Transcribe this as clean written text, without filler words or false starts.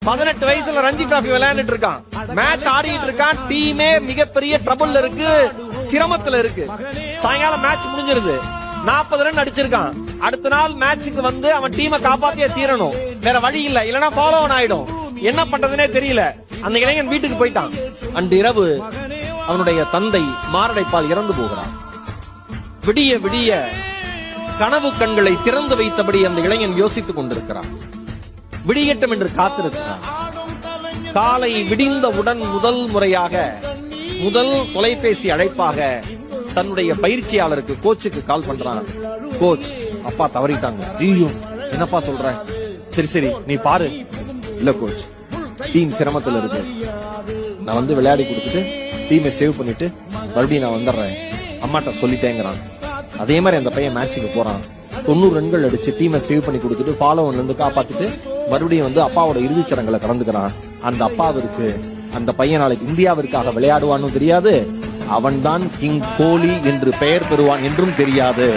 18 வயசுல ரஞ்சி டிராபி விளையாண்டுட்டு இருக்கான். மேட்ச் ஆடிட்டு இருக்கான். டீமே மிகப்பெரிய ட்ரபிள்ல இருக்கு, சிரமத்துல இருக்கு. சாயங்காலம் மேட்ச் முடிஞ்சிருது. 40 ரன் அடிச்சிருக்கான். அடுத்த நாள் மேட்சுக்கு வந்து அவன் டீமை காப்பாத்தியே தீரணும். வேற வழி இல்ல, இல்லனா ஃபாலோ ஆன் ஆயிடும். என்ன பண்றதுனே தெரியல. அந்த இளைஞன் வீட்டுக்கு போயிட்டான். அன்று இரவு அவனுடைய தந்தை மாரடைப்பால் இறந்து போகிறான். விடிய விடிய கனவு கண்களை திறந்து வைத்தபடி அந்த இளைஞன் யோசித்துக் கொண்டிருக்கிறான். விடியட்டும் என்று காத்திருக்கிறான். காலை விடிந்தவுடன் முதல் முறையாக முதல் தொலைபேசி அழைப்பாக தன்னுடைய பயிற்சியாளருக்கு கோச்சுக்கு கால் பண்றான். கோச், அப்பா தவறிட்டாங்க. ஐயோ, என்னப்பா சொல்ற? சரி சரி நீ பாரு. இல்ல கோச், டீம் சிரமத்துல இருக்கு. நான் வந்து விளையாடி கொடுத்துட்டு டீமை சேவ் பண்ணிட்டு மறுபடியும் நான் வந்துடுறேன், அம்மாட்ட சொல்லிட்டேங்கிறான். அதே மாதிரி அந்த பையன் மேட்சுக்கு போறான். 90 ரன்கள் அடிச்சு டீமை சேவ் பண்ணி கொடுத்துட்டு ஃபாலோ ஒன்ல இருந்து காப்பாத்திட்டு மறுபடியும் வந்து அப்பாவோட இறுதிச் சடங்குல கலந்துக்கிறான். அந்த அப்பாவிற்கு அந்த பையன் நாளைக்கு இந்தியாவிற்காக விளையாடுவான்னு தெரியாது, அவன் தான் கிங் கோலி என்று பெயர் பெறுவான் என்றும் தெரியாது.